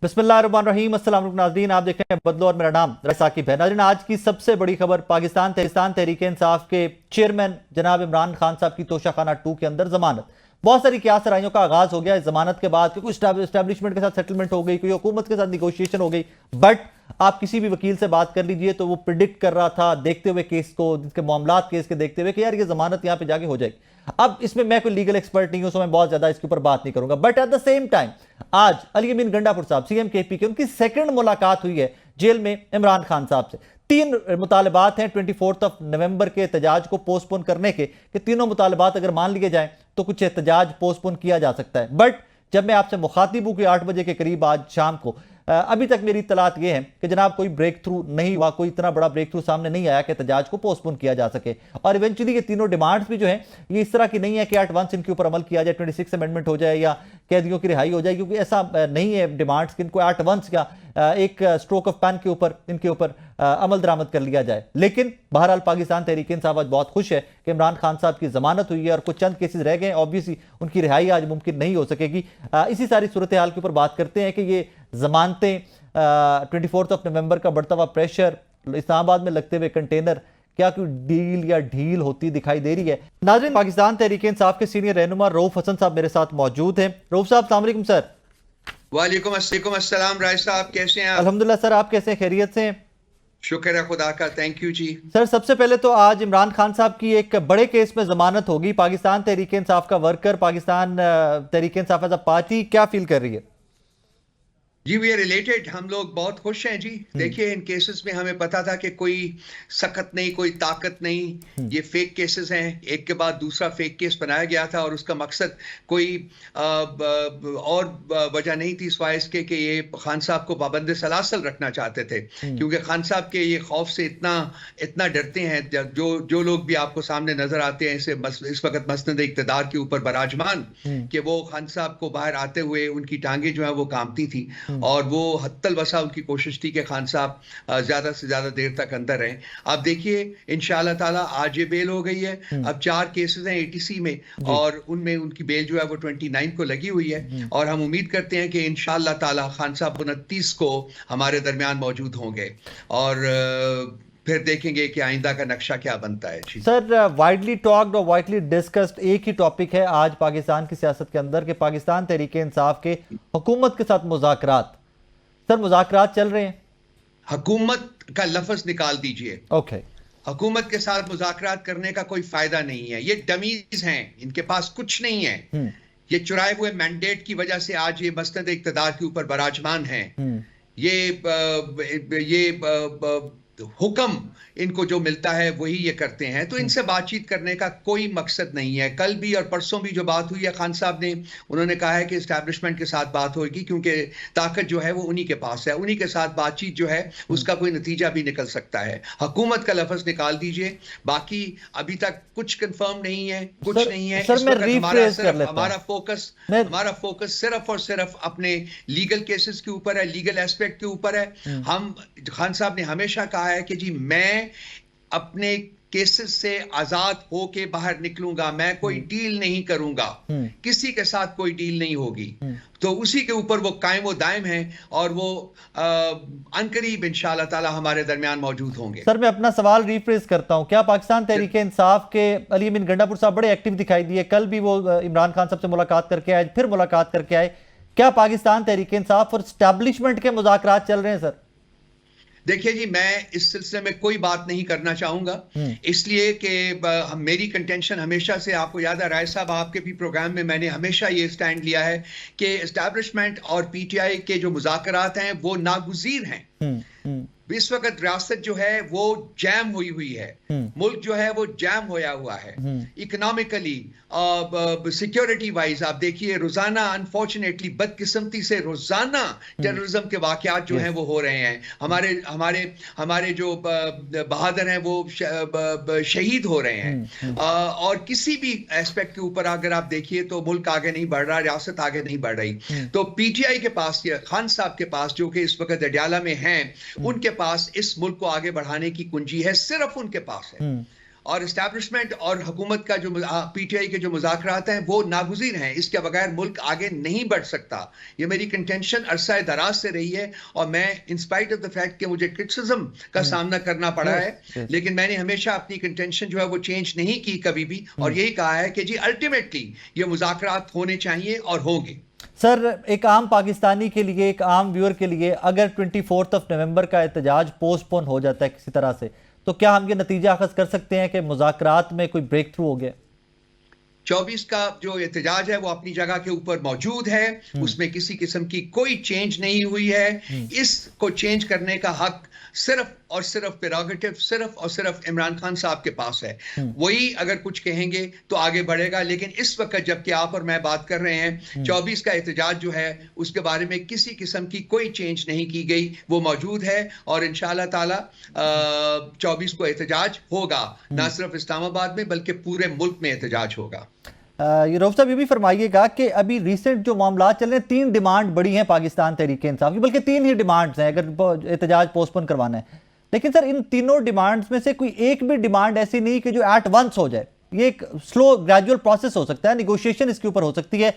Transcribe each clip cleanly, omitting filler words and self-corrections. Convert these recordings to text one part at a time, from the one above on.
बिस्मिल्लाहिर्रहमानिर्रहीम। अस्सलाम वालेकुम नाज़रीन, आप देख रहे हैं बदलो और मेरा नाम साकिब है। नाज़रीन, आज की सबसे बड़ी खबर पाकिस्तान तहरीक इंसाफ के चेयरमैन जनाब इमरान खान साहब की तोशाखाना 2 के अंदर जमानत। बहुत सारी क्या सराइयों का आगाज हो गया इस जमानत के बाद, कुछ इस्टेब्लिशमेंट के साथ सेटलमेंट हो गई, कोई हुकूमत के साथ निगोशिएशन हो गई। बट आप किसी भी वकील से बात कर लीजिए तो वो प्रिडिक्ट कर रहा था देखते हुए केस को, जिसके मामलात केस के देखते हुए कि यार ये जमानत यहां पे जाके हो जाएगी। अब इसमें मैं कोई लीगल एक्सपर्ट नहीं हूं, सो मैं बहुत ज्यादा इसके ऊपर बात नहीं करूंगा। But at the same time आज अली अमीन गंडापुर साहब सीएम केपी के उनकी सेकंड मुलाकात हुई है जेल में इमरान खान साहब से। 3 मुतालबात हैं 24 नवंबर के एहतजाज को पोस्टपोन करने के, कि तीनों मुतालबात अगर मान लिए जाएं तो कुछ एहतजाज पोस्टपोन किया जा सकता है। बट जब मैं आपसे मुखातिब हूं कि 8 बजे के करीब आज शाम को, अभी तक मेरी इत्तलात यह है कि जनाब कोई ब्रेक थ्रू नहीं हुआ, कोई इतना बड़ा ब्रेक थ्रू सामने नहीं आया कि एहतजाज को पोस्टपोन किया जा सके। और इवेंचुअली ये तीनों डिमांड्स भी जो है ये इस तरह की नहीं है कि एट वंस इनके ऊपर अमल किया जाए, 26 अमेंडमेंट हो जाए या कैदियों की रिहाई हो जाए, क्योंकि ऐसा नहीं है डिमांड्स कि इनको एट वंस या एक स्ट्रोक ऑफ पेन के ऊपर इनके ऊपर अमल दरामद कर लिया जाए। लेकिन बहरहाल पाकिस्तान तहरीक इंसाफ आज बहुत खुश है कि इमरान खान साहब की जमानत हुई है और कुछ चंद केसेस रह गए, ऑब्वियसली उनकी रिहाई आज मुमकिन नहीं हो सकेगी। इसी सारी सूरत हाल के ऊपर बात करते हैं कि ये जमानतें 24 नवंबर का बढ़ता हुआ प्रेशर, इस्लामाबाद में लगते हुए कंटेनर, क्या कोई डील या ढील होती दिखाई दे रही है? नाज़रीन, पाकिस्तान तहरीक इंसाफ के सीनियर रहनुमा रऊफ हसन साहब मेरे साथ मौजूद हैं। रऊफ साहब अस्सलाम वालेकुम सर। वालेकुम अस्सलाम राय साहब, कैसे हैं आप? अल्हम्दुलिल्लाह सर, आप कैसे हैं? खैरियत से हैं? शुक्र है खुदा का, थैंक यू जी। सर, सबसे पहले तो आज इमरान खान साहब की एक बड़े केस में जमानत होगी। पाकिस्तान तहरीक इंसाफ का worker, Pakistan Tehreek Insaf as a party क्या फील कर रही है? जी वी आर रिलेटेड, हम लोग बहुत खुश हैं जी। देखिए, इन केसेस में हमें पता था कि कोई सख्त नहीं, कोई ताकत नहीं, ये फेक केसेस हैं। एक के बाद दूसरा फेक केस बनाया गया था और उसका मकसद कोई और वजह नहीं थी सिवाय इसके कि ये खान साहब को पाबंद सलासल रखना चाहते थे, क्योंकि खान साहब के ये खौफ से इतना डरते हैं। जो लोग भी आपको सामने नजर आते हैं इस वक्त मसनद इक़्तिदार के ऊपर बराजमान, कि वो खान साहब को बाहर आते हुए उनकी टांगे जो है वो कांपती थी और वो हत्तल वसा उनकी कोशिश थी कि खान साहब ज्यादा से ज्यादा देर तक अंदर रहें। आप देखिए, इंशाअल्लाह ताला आज ये बेल हो गई है। अब 4 केसेस हैं एटीसी में और उनमें उनकी बेल जो है वो 29 को लगी हुई है और हम उम्मीद करते हैं कि इंशाअल्लाह ताला खान साहब 29 को हमारे दरमियान मौजूद होंगे और फिर देखेंगे कि आइंदा का नक्शा क्या बनता है। सर, वाइडली टॉक्ड और वाइडली डिस्कस्ड एक ही टॉपिक है आज पाकिस्तान की सियासत के अंदर, कि पाकिस्तान तहरीक इंसाफ के हुकूमत के साथ मुज़ाकरात। सर, मुज़ाकरात चल रहे हैं? हुकूमत का लफ्ज निकाल दीजिए। ओके। हुकूमत के साथ मुज़ाकरात करने का कोई फायदा नहीं है। ये डमीज हैं, इनके पास कुछ नहीं है। ये चुराए हुए मैंडेट की वजह से आज ये मसनद इक़्तिदार के ऊपर बराजमान है। ये हुक्म इनको जो मिलता है वही ये करते हैं, तो इनसे बातचीत करने का कोई मकसद नहीं है। कल भी और परसों भी जो बात हुई है, खान साहब ने उन्होंने कहा है कि एस्टैब्लिशमेंट के साथ बात होगी, क्योंकि ताकत जो है वो उन्हीं के पास है, उन्हीं के साथ बातचीत जो है उसका कोई नतीजा भी निकल सकता है। हुकूमत का लफ्ज निकाल दीजिए, बाकी अभी तक कुछ कंफर्म नहीं है, कुछ नहीं है। हमारा फोकस सिर्फ और सिर्फ अपने लीगल केसेस के ऊपर है, लीगल एस्पेक्ट के ऊपर है। हम खान साहब ने हमेशा कहा है कि जी मैं अपने केसेस से आजाद होके बाहर निकलूंगा, मैं कोई डील नहीं करूंगा, किसी के साथ कोई डील नहीं होगी। तो उसी के ऊपर वो कायम व दायम है और वो अनकरीब इंशाअल्लाह ताला हमारे दरमियान मौजूद होंगे। सर, मैं अपना सवाल रिफ्रेज करता हूं। क्या पाकिस्तान तहरीक इंसाफ के अली अमीन गंडापुर साहब बड़े एक्टिव दिखाई दिए? कल भी वो इमरान खान साहब से मुलाकात करके आए, फिर मुलाकात करके आए। क्या पाकिस्तान तहरीक इंसाफ और एस्टैब्लिशमेंट के मुज़ाकरात चल रहे हैं? सर देखिए जी, मैं इस सिलसिले में कोई बात नहीं करना चाहूंगा, इसलिए कि मेरी कंटेंशन हमेशा से, आपको याद है राय साहब, आपके भी प्रोग्राम में मैंने हमेशा ये स्टैंड लिया है कि एस्टैब्लिशमेंट और पीटीआई के जो मुज़ाकरात हैं वो नागुज़ीर हैं। इस वक्त रियासत जो है वो जैम हुई है, मुल्क जो है वो जैम होया हुआ है इकोनॉमिकली, सिक्योरिटी वाइज। आप देखिए रोजाना अनफॉर्चुनेटली, बदकिस्मती से रोजाना टेररिज्म के वाकयात जो हैं वो हो रहे हैं। हमारे जो बहादुर हैं वो शहीद हो रहे हैं और किसी भी एस्पेक्ट के ऊपर अगर आप देखिए तो मुल्क आगे नहीं बढ़ रहा, रियासत आगे नहीं बढ़ रही। तो पीटीआई के पास या खान साहब के पास जो कि इस वक्त अडयाला में हैं, उनके पास इस मुल्क को आगे बढ़ाने की कुंजी है, सिर्फ उनके पास है। और इस्टेब्लिशमेंट और हुकूमत का जो पीटीआई के जो मुज़ाकरात हैं वो नागुज़ीर हैं। इसके बगैर मुल्क आगे नहीं बढ़ सकता। ये मेरी कंटेंशन अरसा दराज से रही है और मैं in spite of the fact कि मुझे क्रिटिसिज्म का सामना करना पड़ा है, लेकिन मैंने हमेशा अपनी कंटेंशन जो है वो चेंज नहीं की कभी भी, और यही कहा है कि जी अल्टीमेटली ये मुज़ाकरात होने चाहिए और होंगे। सर, एक आम पाकिस्तानी के लिए, एक आम व्यूअर के लिए, अगर 24 नवंबर का एहतजाज पोस्टपोन हो जाता है किसी तरह से, तो क्या हम ये नतीजा अखज़ कर सकते हैं कि मुज़ाकरात में कोई ब्रेक थ्रू हो गया? 24 का जो एहतजाज है वो अपनी जगह के ऊपर मौजूद है, उसमें किसी किस्म की कोई चेंज नहीं हुई है। इसको चेंज करने का हक सिर्फ और सिर्फ प्रेरोगेटिव सिर्फ और सिर्फ इमरान खान साहब के पास है। वही अगर कुछ कहेंगे तो आगे बढ़ेगा, लेकिन इस वक्त जबकि आप और मैं बात कर रहे हैं, 24 का एहतजाज जो है उसके बारे में किसी किस्म की कोई चेंज नहीं की गई, वो मौजूद है और इंशाअल्लाह ताला 24 को एहतजाज होगा, ना सिर्फ इस्लामाबाद में बल्कि पूरे मुल्क में एहतजाज होगा। रऊफ साहब, ये भी फरमाइएगा कि अभी रिसेंट जो मामला चल रहे हैं, 3 डिमांड बड़ी हैं पाकिस्तान तहरीक इंसाफ की, बल्कि 3 ही डिमांड्स हैं अगर एहतजाज पोस्टपोन करवाना है। लेकिन सर, इन तीनों डिमांड्स में से कोई एक भी डिमांड ऐसी नहीं कि जो एट वंस हो जाए। ये एक स्लो ग्रेजुअल प्रोसेस हो सकता है, निगोशिएशन इसके ऊपर हो सकती है।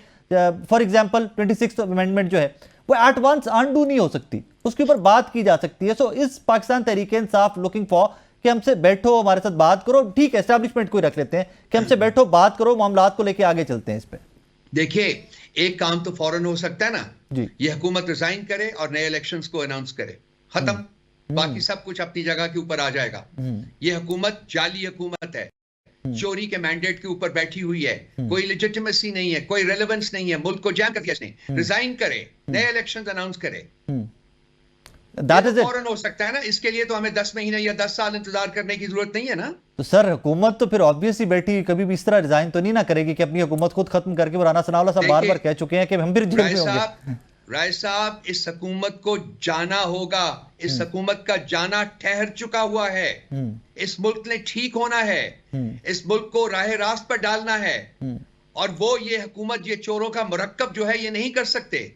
फॉर एग्जाम्पल 26 अमेंडमेंट जो है वो एट वंस अनडू नहीं हो सकती, उसके ऊपर बात की जा सकती है। सो इस पाकिस्तान तहरीक इंसाफ लुकिंग फॉर कि हमसे बैठो, हमारे साथ बात करो, ठीक है एस्टैब्लिशमेंट को ही रख लेते हैं, कि हमसे बैठो, बात करो, मामलात को लेके आगे चलते हैं इस पे। देखिए, एक काम तो फौरन हो सकता है ना जी, ये हुकूमत रिजाइन करे और नए इलेक्शंस को अनाउंस करे, खत्म, बाकी सब कुछ अपनी जगह के ऊपर आ जाएगा। ये हुकूमत जाली हुकूमत है, चोरी के मैंडेट के ऊपर बैठी हुई है, कोई लेजिटिमेसी नहीं है, कोई रेलेवेंस नहीं है, मुल्क को जैम कर दिया इसने। रिजाइन करे, नए इलेक्शंस अनाउंस करे, फौरन हो सकता है ना। इसके लिए तो हमें 10 महीने या 10 साल इंतजार करने की जरूरत नहीं है ना। तो सर, हुकूमत तो फिर ऑब्वियसली बैठी कभी भी इस तरह रिजाइन तो नहीं ना करेगी कि अपनी हुकूमत खुद खत्म करके। वो राना सनाउल्लाह साहब बार बार कह चुके हैं कि हम फिर जेल में होंगे। राय साहब, इस हुकूमत को जाना होगा, इस हुकूमत का जाना ठहर चुका हुआ है। इस मुल्क ने ठीक होना है, इस मुल्क को राह रास्त पर डालना है, और वो ये हुकूमत, ये चोरों का मुरक्कब जो है ये नहीं कर सकते।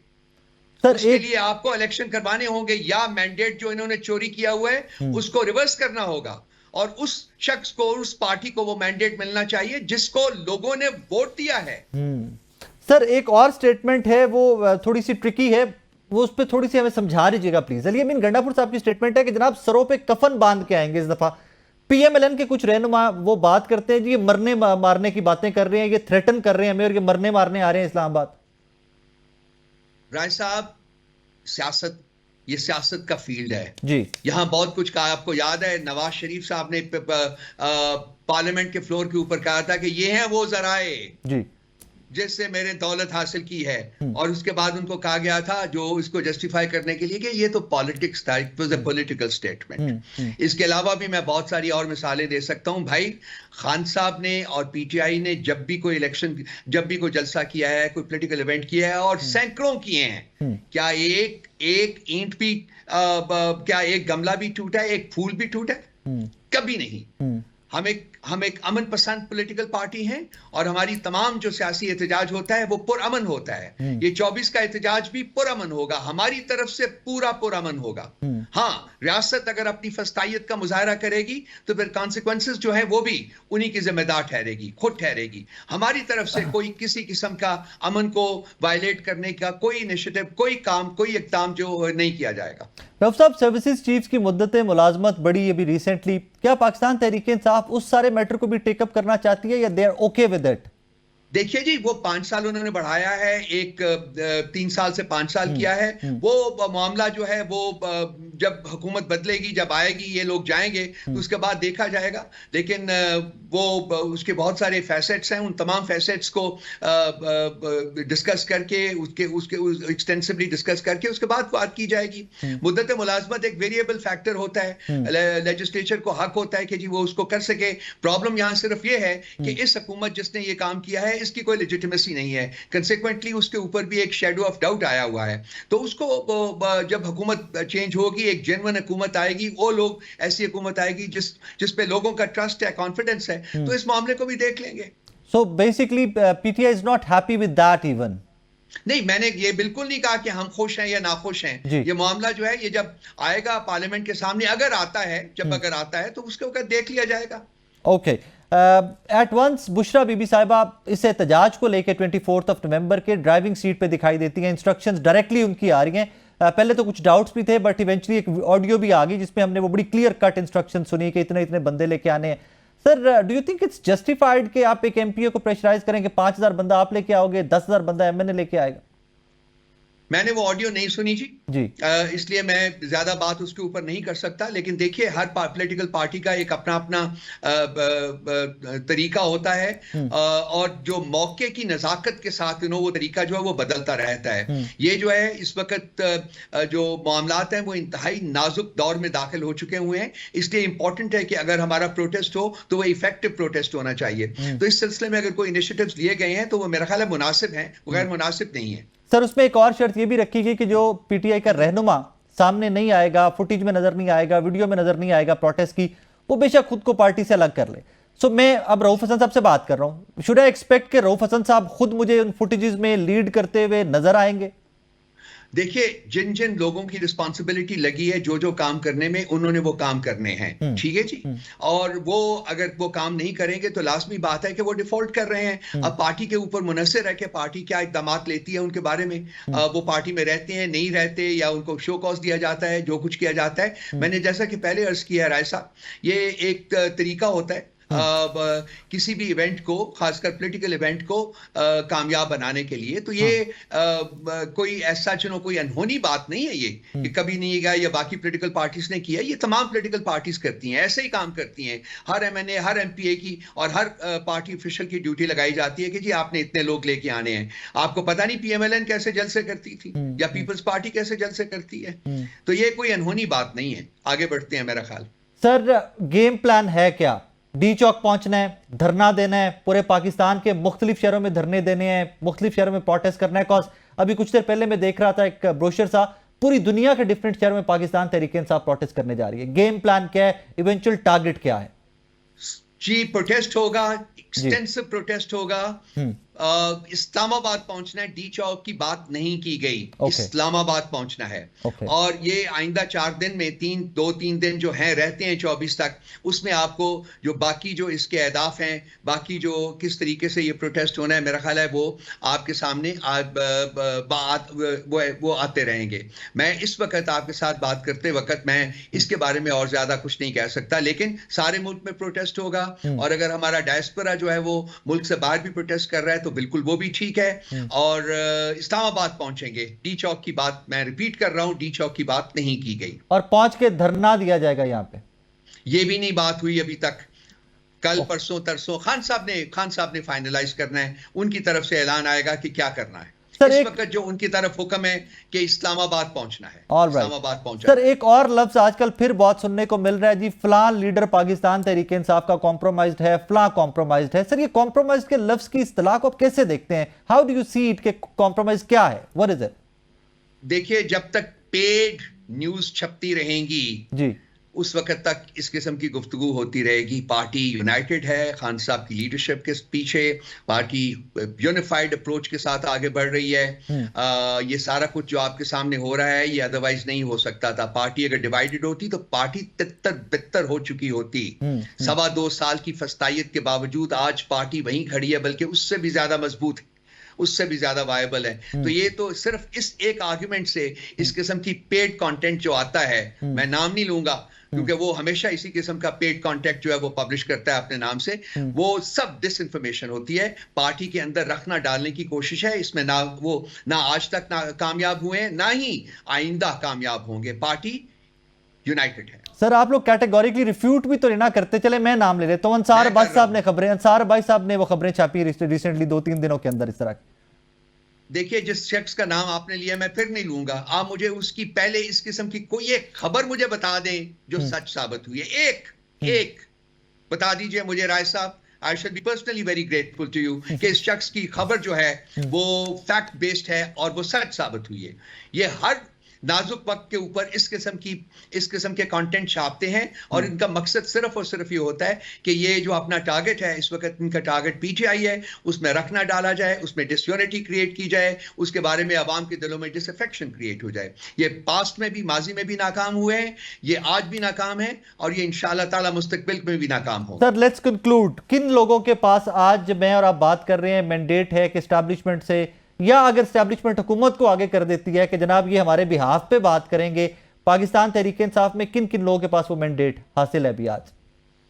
उसके लिए आपको इलेक्शन करवाने होंगे, या मैंडेट जो इन्होंने चोरी किया हुआ है उसको रिवर्स करना होगा, और उस शख्स को, उस पार्टी को वो मैंडेट मिलना चाहिए जिसको लोगों ने वोट दिया है। सर, एक और स्टेटमेंट है, वो थोड़ी सी ट्रिकी है, वो उस पर थोड़ी सी हमें समझा दीजिएगा प्लीज। अली अमीन गंडापुर साहब की स्टेटमेंट है कि जनाब सरों पे कफन बांध के आएंगे इस दफा। पीएमएलएन के कुछ रहनुमा वो बात करते हैं जी, ये मरने मारने की बातें कर रहे हैं, ये थ्रेटन कर रहे हैं हमें, और ये मरने मारने आ रहे हैं इस्लामाबाद। राय साहब, सियासत, ये सियासत का फील्ड है जी। यहां बहुत कुछ कहा, आपको याद है नवाज शरीफ साहब ने पार्लियामेंट के फ्लोर के ऊपर कहा था कि ये हैं वो जराए जी जिससे मेरे दौलत हासिल की है, और उसके बाद उनको कहा गया था जो इसको जस्टिफाई करने के लिए कि ये तो पॉलिटिक्स था, it was a political statement. इसके अलावा भी मैं बहुत सारी और मिसालें दे सकता हूं। भाई, खान साहब ने और पीटीआई ने जब भी कोई इलेक्शन, जब भी कोई जलसा किया है, कोई पॉलिटिकल इवेंट किया है, और सैकड़ों किए हैं, क्या एक ईंट भी क्या एक गमला भी टूटा है, एक फूल भी टूटा है? कभी नहीं। हम एक अमन पसंद पॉलिटिकल पार्टी हैं, और हमारी तमाम जो सियासी एहतजाज होता है वो पुरअमन होता है। ये 24 का एहतजाज भी पुरअमन होगा, हमारी तरफ से पूरा पुरअमन होगा। हाँ, रियासत अगर अपनी फस्तायत का मुजाहरा करेगी तो फिर कॉन्सिक्वेंसेस जो है वो भी उन्हीं की जिम्मेदार ठहरेगी, खुद ठहरेगी। हमारी तरफ से कोई किसी किस्म का अमन को वायलेट करने का कोई इनिशिएटिव, कोई काम, कोई इक़दाम जो नहीं किया जाएगा। रऊफ साहब, सर्विसेज चीफ की मुद्दत मुलाजमत बढ़ी अभी रिसेंटली, क्या पाकिस्तान तहरीक इंसाफ उस सारे मैटर को भी टेकअप करना चाहती है, या they are okay with it? देखिए जी, वो 5 साल उन्होंने बढ़ाया है, एक 3 साल से 5 साल किया है। वो मामला जो है वो जब हुकूमत बदलेगी, जब आएगी, ये लोग जाएंगे तो उसके बाद देखा जाएगा। लेकिन वो उसके बहुत सारे फैसेट्स हैं, उन तमाम फैसेट्स को डिस्कस करके उसके एक्सटेंसिवली डिस्कस करके उसके बाद बात की जाएगी। मुद्दत मुलाजमत एक वेरिएबल फैक्टर होता है, लेजिस्लेचर को हक होता है कि जी वो उसको कर सके। प्रॉब्लम यहाँ सिर्फ ये है कि इस हुकूमत जिसने ये काम किया है इसकी कोई लेजिटिमेसी नहीं है, कंसेक्वेंटली उसके ऊपर भी एक शैडो ऑफ डाउट आया हुआ है। तो उसको जब हुकूमत चेंज होगी, एक जेन्युइन हुकूमत आएगी, वो लोग ऐसी हुकूमत आएगी जिस पे लोगों का ट्रस्ट है, कॉन्फिडेंस है, तो इस मामले को भी देख लेंगे। So basically PTI is not happy with that even? नहीं, मैंने ये बिल्कुल नहीं कहा कि हम खुश हैं या नाखुश हैं। ये मामला जो है ये जब आएगा पार्लियामेंट के सामने, अगर आता है, जब अगर आता है तो उसके ऊपर देख लिया जाएगा। Okay, eight once Bushra Bibi साहिबा इस एहतजाज को लेकर 24 नवंबर के ड्राइविंग सीट पे दिखाई देती हैं, इंस्ट्रक्शंस डायरेक्टली उनकी आ रही हैं। पहले तो कुछ डाउट्स भी थे, बट इवेंचुअली एक ऑडियो भी आ गई जिसमें हमने वो बड़ी क्लियर कट इंस्ट्रक्शन सुनी कि इतने इतने बंदे लेके आने हैं। Sir, do you think it's justified कि आप एक एमपीए को प्रेशराइज करें कि 5000 बंदा आप लेके आओगे, 10,000 बंदा एमएनए लेके आएगा? मैंने वो ऑडियो नहीं सुनी जी। इसलिए मैं ज्यादा बात उसके ऊपर नहीं कर सकता, लेकिन देखिए हर पॉलिटिकल पार्टी का एक अपना अपना तरीका होता है, और जो मौके की नजाकत के साथ वो तरीका जो है वो बदलता रहता है। ये जो है इस वक्त जो मामलात हैं वो इंतहाई नाजुक दौर में दाखिल हो चुके हुए हैं, इसलिए इंपॉर्टेंट है कि अगर हमारा प्रोटेस्ट हो तो वो इफेक्टिव प्रोटेस्ट होना चाहिए। तो इस सिलसिले में अगर कोई इनिशिएटिव्स लिए गए हैं तो वो मेरा ख्याल है मुनासिब हैं, गैर मुनासिब नहीं है। सर, उसमें एक और शर्त ये भी रखी गई कि जो पीटीआई का रहनुमा सामने नहीं आएगा, फुटेज में नजर नहीं आएगा, वीडियो में नजर नहीं आएगा प्रोटेस्ट की, वो बेशक खुद को पार्टी से अलग कर ले। सो मैं अब रऊफ हसन साहब से बात कर रहा हूं, शुड आई एक्सपेक्ट कि रऊफ हसन साहब खुद मुझे उन फुटेजेस में लीड करते हुए नजर आएंगे? देखिए, जिन जिन लोगों की रिस्पॉन्सिबिलिटी लगी है जो जो काम करने में, उन्होंने वो काम करने हैं, ठीक है जी। और वो अगर वो काम नहीं करेंगे तो लाजमी बात है कि वो डिफॉल्ट कर रहे हैं। अब पार्टी के ऊपर मुनहसर है कि पार्टी क्या इकदाम लेती है उनके बारे में। वो पार्टी में रहते हैं, नहीं रहते, या उनको शो कॉज दिया जाता है, जो कुछ किया जाता है। मैंने जैसा कि पहले अर्ज किया राय साहब, ये एक तरीका होता है किसी भी इवेंट को, खासकर पॉलिटिकल इवेंट को कामयाब बनाने के लिए। तो ये कोई ऐसा चुनो कोई अनहोनी बात नहीं है ये कि कभी नहीं गया या बाकी पॉलिटिकल पार्टीज ने किया। ये तमाम पॉलिटिकल पार्टीज करती हैं, ऐसे ही काम करती हैं। हर एमएनए, हर एमपीए की और हर पार्टी ऑफिशियल की ड्यूटी लगाई जाती है कि जी आपने इतने लोग लेके आने हैं। आपको पता नहीं पीएमएलएन कैसे जलसे करती थी या पीपल्स पार्टी कैसे जलसे करती है। तो ये कोई अनहोनी बात नहीं है। आगे बढ़ते हैं मेरा ख्याल। सर, गेम प्लान है क्या? डी चौक पहुंचना है, धरना देना है, पूरे पाकिस्तान के मुख्तलिफ शहरों में धरने देने हैं, मुख्तलिफ शहरों में प्रोटेस्ट करना है? कॉज अभी कुछ देर पहले मैं देख रहा था एक ब्रोशर सा, पूरी दुनिया के डिफरेंट शहरों में पाकिस्तान तहरीक इंसाफ प्रोटेस्ट करने जा रही है। गेम प्लान क्या है? इवेंचुअल टारगेट क्या है? जी, प्रोटेस्ट होगा, एक्सटेंसिव प्रोटेस्ट होगा। इस्लामाबाद पहुंचना है, डी चौक की बात नहीं की गई। इस्लामाबाद पहुंचना है। और ये आइंदा 4 दिन में 2-3 दिन जो हैं रहते हैं 24 तक, उसमें आपको जो बाकी जो इसके अहदाफ हैं, बाकी जो किस तरीके से ये प्रोटेस्ट होना है, मेरा ख्याल है वो आपके सामने वो आते रहेंगे। मैं इस वक्त आपके साथ बात करते वक्त मैं इसके बारे में और ज्यादा कुछ नहीं कह सकता, लेकिन सारे मुल्क में प्रोटेस्ट होगा। और अगर हमारा डायस्पोरा जो है वो मुल्क से बाहर भी प्रोटेस्ट कर रहा है तो बिल्कुल वो भी ठीक है। और इस्लामाबाद पहुंचेंगे। डी चौक की बात मैं रिपीट कर रहा हूं, डी चौक की बात नहीं की गई। और पहुंच के धरना दिया जाएगा यहां पे? ये भी नहीं बात हुई अभी तक। कल परसों तरसों खान साहब ने फाइनलाइज करना है, उनकी तरफ से ऐलान आएगा कि क्या करना है। इस वक्त जो उनकी तरफ हुक्म है कि इस्लामाबाद पहुंचना है, इस्लामाबाद पहुंचा। सर, एक और लफ्ज आजकल फिर बहुत सुनने को मिल रहा है जी, फलां लीडर पाकिस्तान तहरीक इंसाफ का कॉम्प्रोमाइज्ड है, फलां कॉम्प्रोमाइज्ड है। सर, ये कॉम्प्रोमाइज्ड के लफ्ज की इस्तिलाह को आप कैसे देखते हैं? How do you see it के कॉम्प्रोमाइज क्या है? What is it? देखिए, जब तक पेड न्यूज छपती रहेंगी जी, उस वक्त तक इस किस्म की गुफ्तगू होती रहेगी। पार्टी यूनाइटेड है, खान साहब की लीडरशिप के पीछे, पार्टी यूनिफाइड अप्रोच के साथ आगे बढ़ रही है। ये सारा कुछ जो आपके सामने हो रहा है ये अदरवाइज नहीं हो सकता था। पार्टी अगर डिवाइडेड होती तो पार्टी तितर बितर हो चुकी होती। 2.25 साल की फस्तायत के बावजूद आज पार्टी वहीं खड़ी है, बल्कि उससे भी ज्यादा मजबूत है, उससे भी ज्यादा वायबल है। तो ये तो सिर्फ इस एक आर्गुमेंट से इस किस्म की पेड कंटेंट जो आता है, मैं नाम नहीं लूंगा क्योंकि वो हमेशा इसी किस्म का पेड कंटेंट जो है वो पब्लिश करता है अपने नाम से, वो सब डिसइंफॉर्मेशन होती है, पार्टी के अंदर रखना डालने की कोशिश है। इसमें ना आज तक ना कामयाब हुए हैं, ना ही आइंदा कामयाब होंगे। पार्टी यूनाइटेड है। सर, आप लोग कैटेगोरिकली रिफ्यूट भी तो नहीं ना करते। चले मैं नाम ले लेता हूं, अंसार भाई साहब ने वो खबरें छापी रिसेंटली 2-3 दिनों के अंदर इस तरह की। देखिए, जिस शख्स का नाम आपने लिया मैं फिर नहीं लूंगा, आप मुझे उसकी पहले इस किस्म की कोई एक खबर मुझे बता दें जो सच साबित हुई है। एक बता दीजिए मुझे राय साहब। I should be personally very grateful to you कि इस शख्स की खबर जो है वो फैक्ट बेस्ड है और वो सच साबित हुई है। ये हर नाजुक वक्त के ऊपर इस किस्म के कंटेंट छापते हैं, और इनका मकसद सिर्फ और सिर्फ ये होता है कि ये जो अपना टारगेट है, इस वक्त इनका टारगेट पीटीआई है, उसमें रखना डाला जाए, उसमें डिसयूनिटी क्रिएट की जाए, उसके बारे में आवाम के दिलों में डिसअफेक्शन क्रिएट हो जाए। ये पास्ट में भी, माजी में भी नाकाम हुए हैं, ये आज भी नाकाम है, और ये इंशाअल्लाह ताला मुस्तकबिल में भी नाकाम हो। सर लेट्स कंक्लूड, किन लोगों के पास आज मैं और आप बात कर रहे हैं मैंडेट है कि एस्टैब्लिशमेंट से, या अगर एस्टैब्लिशमेंट हुकूमत को आगे कर देती है कि जनाब ये हमारे बिहाफ पे बात करेंगे, पाकिस्तान तहरीक इंसाफ में किन किन लोगों के पास वो मैंडेट हासिल है अभी आज?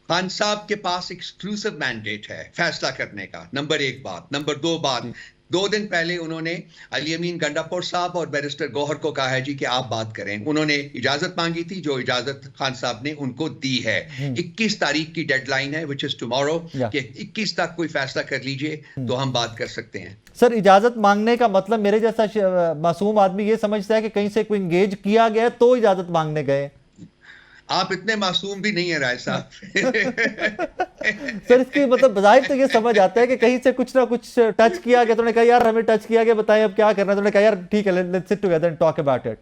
खान साहब के पास एक्सक्लूसिव मैंडेट है फैसला करने का, नंबर एक बात। नंबर दो बात, 2 दिन पहले उन्होंने अली अमीन गंडापुर साहब और बैरिस्टर गौहर को कहा है जी कि आप बात करें। उन्होंने इजाजत मांगी थी, जो इजाजत खान साहब ने उनको दी है। 21 तारीख की डेडलाइन है, विच इज टुमारो, कि 21 तक कोई फैसला कर लीजिए तो हम बात कर सकते हैं। सर इजाजत मांगने का मतलब, मेरे जैसा मासूम आदमी ये समझता है कि कहीं से कोई इंगेज किया गया तो इजाजत मांगने गए। आप इतने मासूम भी नहीं है राय साहब। सर इसकी मतलब बजाय तो ये समझ आता है कि कहीं से कुछ ना कुछ टच किया गया, तो उन्होंने कहा यार हमें टच किया गया, बताएं अब क्या करना है। तो उन्होंने कहा यार ठीक है, let's sit together and talk about it.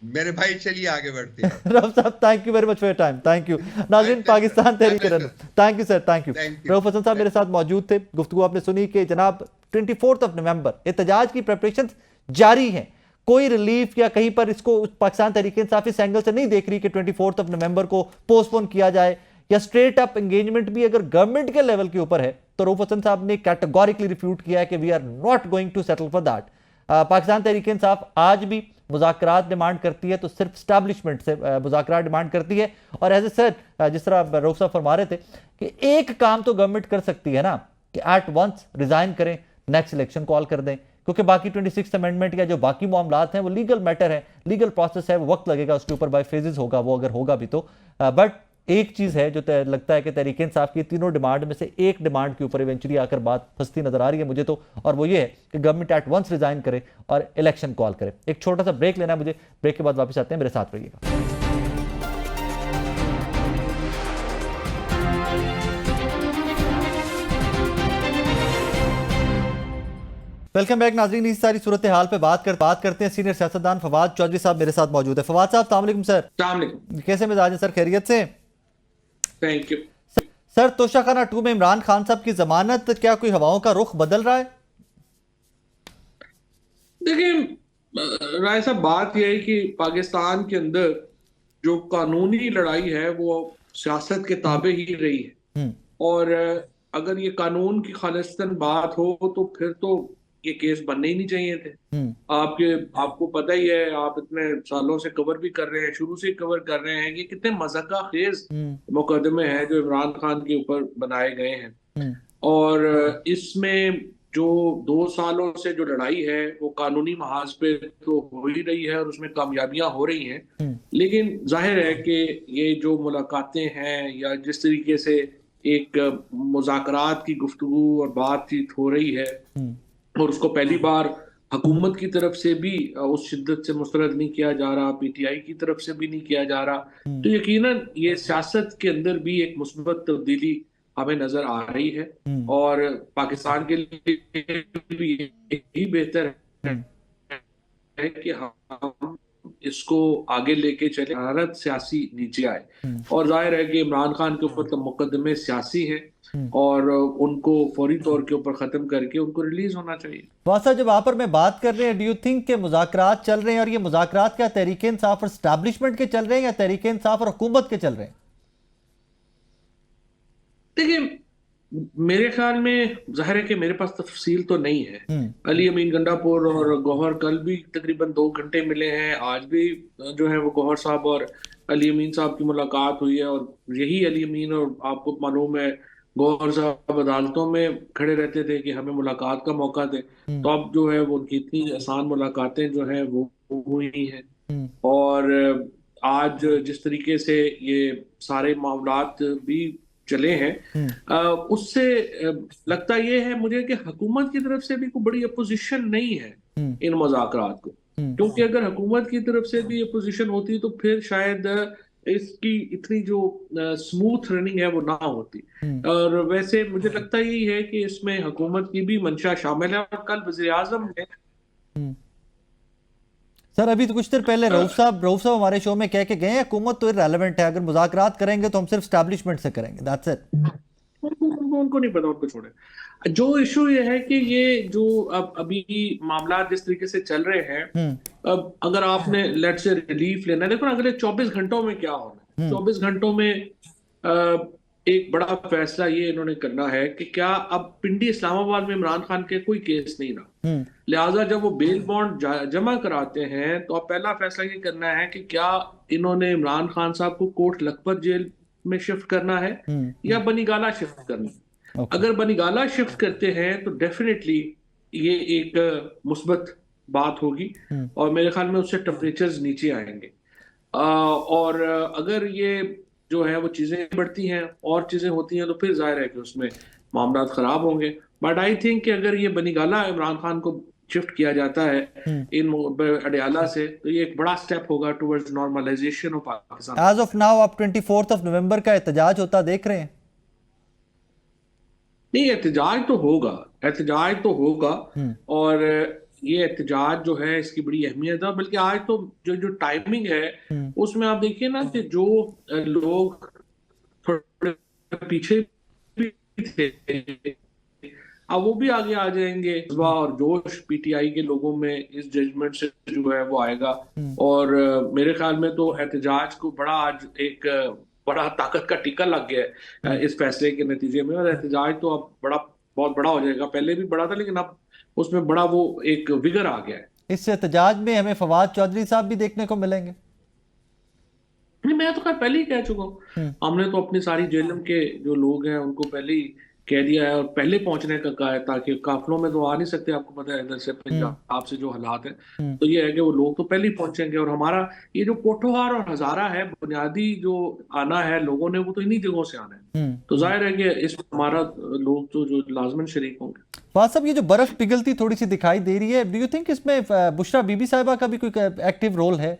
मेरे भाई चलिए आगे बढ़ते हैं। Rauf Sahab thank you very much for your time, thank you. नाज़रीन Pakistan Tehreek thank you sir, thank you. Rauf Hasan Sahab मेरे साथ मौजूद थे। गुफ्तगू आपने सुनी कि जनाब 24 नवंबर एहतजाज की प्रिपरेशन जारी है, कोई रिलीफ या कहीं पर इसको पाकिस्तान तहरीक इंसाफ इस एंगल से नहीं देख रही कि 24 नवंबर को पोस्टपोन किया जाए, या स्ट्रेट अप एंगेजमेंट भी अगर गवर्नमेंट के लेवल के ऊपर है तो रऊफ हसन साहब ने कैटेगोरिकली रिफ्यूट किया है कि we are not going to settle for that. Pakistan Tehreek Insaf आज भी मुज़ाकरात डिमांड करती है तो सिर्फ स्टैब्लिशमेंट से मुज़ाकरात डिमांड करती है। और एज ए सर, जिस तरह रऊफ साहब फरमा रहे थे कि एक काम तो गवर्नमेंट कर सकती है ना कि एट वंस रिजाइन करें, नेक्स्ट इलेक्शन कॉल कर दें, क्योंकि बाकी 26 अमेंडमेंट या जो बाकी मामलात हैं वो लीगल मैटर है, लीगल प्रोसेस है, वो वक्त लगेगा, उसके ऊपर बाय फेजेस होगा वो, अगर होगा भी तो। बट एक चीज है जो लगता है कि तहरीक इंसाफ की तीनों डिमांड में से एक डिमांड के ऊपर इवेंचुअली आकर बात फंसती नजर आ रही है मुझे तो, और वो ये है कि गवर्नमेंट एट वंस रिजाइन करे और इलेक्शन कॉल करे। एक छोटा सा ब्रेक लेना है मुझे, ब्रेक के बाद वापस आते हैं, मेरे साथ रहिएगा। वेलकम बैक नाज़रीन। इस सारी सूरत हाल पे बात करते हैं। सीनियर सियासतदान फवाद चौधरी साहब मेरे साथ मौजूद है। फवाद साहब अस्सलाम वालेकुम सर। अस्सलाम वालेकुम। कैसे मिजाज है सर, खैरियत से? थैंक यू सर तोशाखाना 2 में इमरान खान साहब की जमानत, क्या कोई हवाओं का रुख बदल रहा है? देखिए राय साहब, बात यह है कि पाकिस्तान के अंदर जो कानूनी लड़ाई है वो सियासत के ताबे ही रही है, और अगर ये कानून की खालिस्तन बात हो तो फिर तो ये केस बनने ही नहीं चाहिए थे। आपको पता ही है, आप इतने सालों से कवर भी कर रहे हैं, शुरू से कवर कर रहे हैं कि कितने मज़ाक़ा खेज मुकदमे हैं जो इमरान खान के ऊपर बनाए गए हैं, और इसमें जो 2 सालों से जो लड़ाई है वो कानूनी महाज पे तो हो ही रही है और उसमें कामयाबियां हो रही हैं, लेकिन जाहिर है कि ये जो मुलाकातें हैं या जिस तरीके से एक मुज़ाकरात की गुफ्तगू और बातचीत हो रही है, और उसको पहली बार हुकूमत की तरफ से भी उस शिद्दत से मुस्तरद नहीं किया जा रहा, पीटीआई की तरफ से भी नहीं किया जा रहा, तो यकीनन ये सियासत के अंदर भी एक मुस्बत तब्दीली हमें नजर आ रही है, और पाकिस्तान के लिए भी यही बेहतर है कि हम इसको आगे लेके चले, हरारत सियासी नीचे आए। और जाहिर है कि इमरान खान के ऊपर तो मुकदमे सियासी हैं और उनको फौरी तौर के ऊपर खत्म करके उनको रिलीज होना चाहिए। वासा, जब वहां पर मैं बात कर रहे हैं, डू यू थिंक के मुज़ाकरात चल रहे हैं, और ये मुज़ाकरात क्या तहरीक इंसाफ और एस्टैब्लिशमेंट के चल रहे हैं या तहरीक इंसाफ और हुकूमत के चल रहे हैं? देखिए मेरे ख्याल में जाहिर है कि मेरे पास तफसील तो नहीं है। अली अमीन गंडापुर और गौहर कल भी तकरीबन 2 घंटे मिले हैं, आज भी जो है वो गौहर साहब और अली अमीन साहब की मुलाकात हुई है, और यही अली अमीन, और आपको मालूम है गौहर साहब अदालतों में खड़े रहते थे कि हमें मुलाकात का मौका दे, तो अब जो है वो उनकी इतनी आसान मुलाकातें जो है वो हुई हैं, और आज जिस तरीके से ये सारे मामलात भी चले हैं उससे लगता ये है मुझे कि हुकूमत की तरफ से भी कोई बड़ी अपोजिशन नहीं है इन मुज़ाकरात को, क्योंकि अगर हुकूमत की तरफ से भी अपोजिशन होती तो फिर शायद इसकी इतनी जो स्मूथ रनिंग है वो ना होती। और वैसे मुझे लगता यही है कि इसमें हुकूमत की भी मंशा शामिल है, और कल वज़ीर आज़म ने सर अभी तो कुछ देर पहले रऊफ साहब हमारे शो में कह के गए हुकूमत तो इररेलेवेंट है, अगर मुज़ाकरात करेंगे तो हम सिर्फ एस्टैब्लिशमेंट से करेंगे, दैट्स इट। उनको नहीं पता, उनको छोड़े। जो इशू ये है कि ये जो अब अभी मामला जिस तरीके से चल रहे हैं, अब अगर आपने लेट से रिलीफ लेना है, देखो ना अगले 24 घंटों में क्या होना है। 24 घंटों में एक बड़ा फैसला ये इन्होंने करना है कि क्या अब पिंडी इस्लामाबाद में इमरान खान के कोई केस नहीं रहा, लिहाजा जब वो बेल बॉन्ड जमा कराते हैं तो अब पहला फैसला ये करना है कि क्या इन्होंने इमरान खान साहब को कोट लखपत जेल में शिफ्ट करना है या बनीगाला शिफ्ट करना है। अगर बनीगाला शिफ्ट करते हैं तो डेफिनेटली ये एक मुस्बत बात होगी और मेरे ख्याल में उससे टेम्परेचर्स नीचे आएंगे। और अगर ये जो है वो चीजें बढ़ती हैं और चीजें होती हैं तो फिर जाहिर है कि उसमें मामला खराब होंगे। बट आई थिंक कि अगर ये बनीगाला इमरान खान को शिफ्ट किया जाता है इन अडयाला से तो ये एक बड़ा स्टेप होगा towards normalization of Pakistan. As of now आप 24 नवंबर का एहतजाज होता देख रहे हैं? नहीं, एहतजाज तो होगा, एहतजाज तो होगा। और ये एहतजाज जो है इसकी बड़ी अहमियत है, बल्कि आज तो जो टाइमिंग है उसमें आप देखिए ना कि जो लोग थोड़े पीछे भी थे अब वो भी आगे आ जाएंगे। और जोश पीटीआई के लोगों में इस जजमेंट से जो है वो आएगा। और मेरे ख्याल में तो एहतजाज को बड़ा आज एक बड़ा ताकत का टीका लग गया है इस फैसले के नतीजे में, और एहतजाज तो अब बहुत बड़ा हो जाएगा। पहले भी बड़ा था लेकिन अब उसमें बड़ा वो एक विगर आ गया है। इस एहतजाज में हमें फवाद चौधरी साहब भी देखने को मिलेंगे? नहीं, मैं तो खैर पहले ही कह चुका हूँ। हमने तो अपनी सारी जेएलएम के जो लोग हैं उनको पहले ही कह दिया है और पहले पहुंचने का कहा है, ताकि काफिलों में तो आ नहीं सकते, आपको पता है इधर से पंजाब से जो हालात है। तो ये है कि वो लोग तो पहले ही पहुंचेंगे। और हमारा ये जो पोठोहार और हजारा है, बुनियादी जो आना है लोगों ने, वो तो इन्हीं जगहों से आना है। तो जाहिर है कि इस हमारा लोग तो जो लाजमन शरीक होंगे। फवाद साहब, ये जो बर्फ पिघलती थोड़ी सी दिखाई दे रही है, डू यू थिंक इसमें बुशरा बीबी साहिबा का भी कोई एक्टिव रोल है?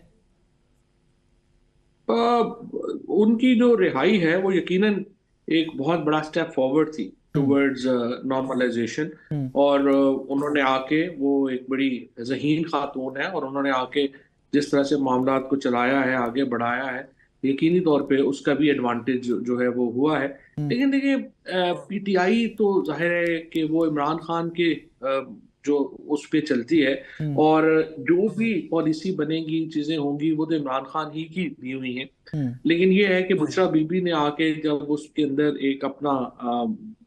उनकी जो रिहाई है वो यकीनन एक बहुत बड़ा स्टेप फॉरवर्ड थी टुवर्ड्स नॉर्मलाइजेशन। और उन्होंने आके, वो एक बड़ी ज़हीन खातून है और उन्होंने आके जिस तरह से मामलात को चलाया है, आगे बढ़ाया है, यकीनी तौर पे उसका भी एडवांटेज जो है वो हुआ है। लेकिन देखिए पीटीआई तो जाहिर है कि वो इमरान खान के जो उस पे चलती है और जो भी पॉलिसी बनेगी, चीजें होंगी, वो तो इमरान खान ही की दी हुई हैं। लेकिन ये है कि बुशरा बीबी ने आके जब उसके अंदर एक अपना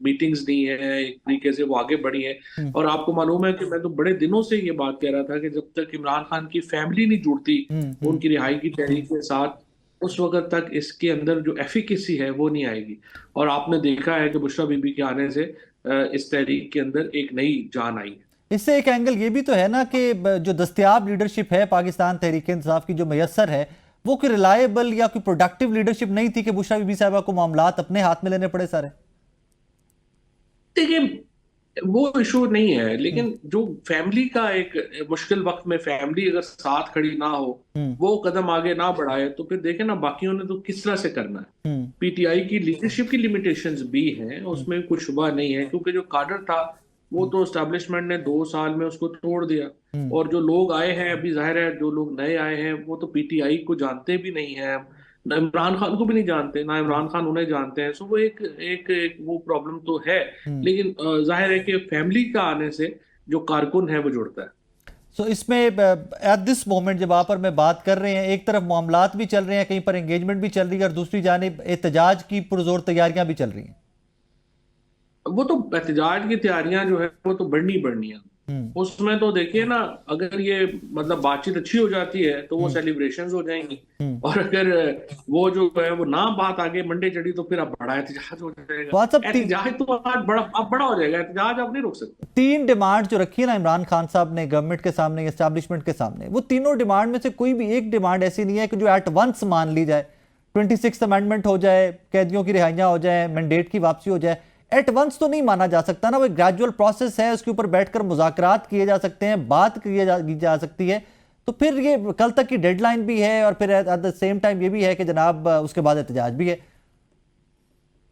मीटिंग्स दी है, एक तरीके से वो आगे बढ़ी है। और आपको मालूम है कि मैं तो बड़े दिनों से ये बात कह रहा था कि जब तक इमरान खान की फैमिली नहीं जुड़ती उनकी रिहाई की तहरीक के साथ, उस वक्त तक इसके अंदर जो एफिकेसी है वो नहीं आएगी। और आपने देखा है कि बुशरा बीबी के आने से इस तहरीक के अंदर एक नई जान आई है। इससे एक एंगल ये भी तो है ना कि जो दस्तयाब लीडरशिप है पाकिस्तान तहरीक इंसाफ की, जो मैसर है, वो कोई रिलायबल या कोई प्रोडक्टिव लीडरशिप नहीं थी कि बुशरा बीबी साहिबा को मामलात अपने हाथ में लेने पड़े सारे। देखिए वो इशू नहीं है, लेकिन जो फैमिली का एक मुश्किल वक्त में फैमिली अगर साथ खड़ी ना हो, वो कदम आगे ना बढ़ाए, तो फिर देखें ना बाकियों ने तो किस तरह से करना है। पीटीआई की लीडरशिप की लिमिटेशंस भी हैं, उसमें कुछ शुबा नहीं है, क्योंकि जो काडर था वो तो एस्टेब्लिशमेंट ने 2 साल में उसको तोड़ दिया। और जो लोग आए हैं अभी, जाहिर है जो लोग नए आए हैं वो तो पीटीआई को जानते भी नहीं है, ना इमरान खान को भी नहीं जानते, ना इमरान खान उन्हें जानते हैं। सो वो एक वो प्रॉब्लम तो है। लेकिन जाहिर है कि फैमिली का आने से जो कारकुन है वो जुड़ता है। सो इसमें एट दिस मोमेंट जब आप और मैं बात कर रहे हैं, एक तरफ मामलात भी चल रहे हैं, कहीं पर एंगेजमेंट भी चल रही है, और दूसरी जानिब एहतजाज की पुरजोर तैयारियां भी चल रही हैं। वो तो एहतजाज की तैयारियां जो है वो तो बढ़नी है। उसमें तो देखिए ना, अगर ये मतलब बातचीत अच्छी हो जाती है तो वो सेलिब्रेशंस हो जाएंगी, और अगर वो जो है वो ना बात आगे मंडे चढ़ी तो फिर अब बड़ा एहतजाज हो जाएगा। एहतजाज तो आज बड़ा हो जाएगा, एहतजाज आप नहीं रोक सकते। 3 डिमांड जो रखी है ना इमरान खान साहब ने गवर्नमेंट के सामने, एस्टैब्लिशमेंट के सामने, वो तीनों डिमांड में से कोई भी एक डिमांड ऐसी नहीं है कि जो एट वंस मान ली जाए। 26 अमेंडमेंट हो जाए, कैदियों की रिहाइयां हो जाए, मैंडेट की वापसी हो जाए, एट वंस तो नहीं माना जा सकता ना। वो एक ग्रेजुअल प्रोसेस है, उसके ऊपर बैठकर मुज़ाकरात किए जा सकते हैं, बात की जा सकती है। तो फिर ये कल तक की डेडलाइन भी है, और फिर एट द सेम टाइम ये भी है कि जनाब उसके बाद एहतजाज भी है।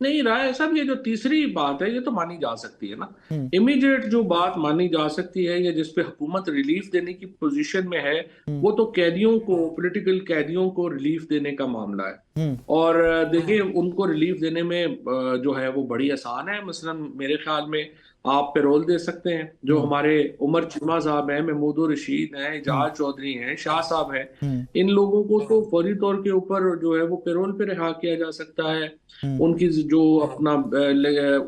नहीं, राय साहब ये जो तीसरी बात है ये तो मानी जा सकती है ना। इमीडिएट जो बात मानी जा सकती है या जिसपे हुकूमत रिलीफ देने की पोजीशन में है, वो तो कैदियों को, पॉलिटिकल कैदियों को रिलीफ देने का मामला है। और देखिए उनको रिलीफ देने में जो है वो बड़ी आसान है। मसलन मेरे ख्याल में आप पैरोल दे सकते हैं। जो हमारे उमर चीमा साहब हैं, महमूद रशीद हैं, एजाज चौधरी हैं, शाह साहब हैं, इन लोगों को तो फौरी तौर के ऊपर जो है वो पैरोल पे रिहा किया जा सकता है। उनकी जो अपना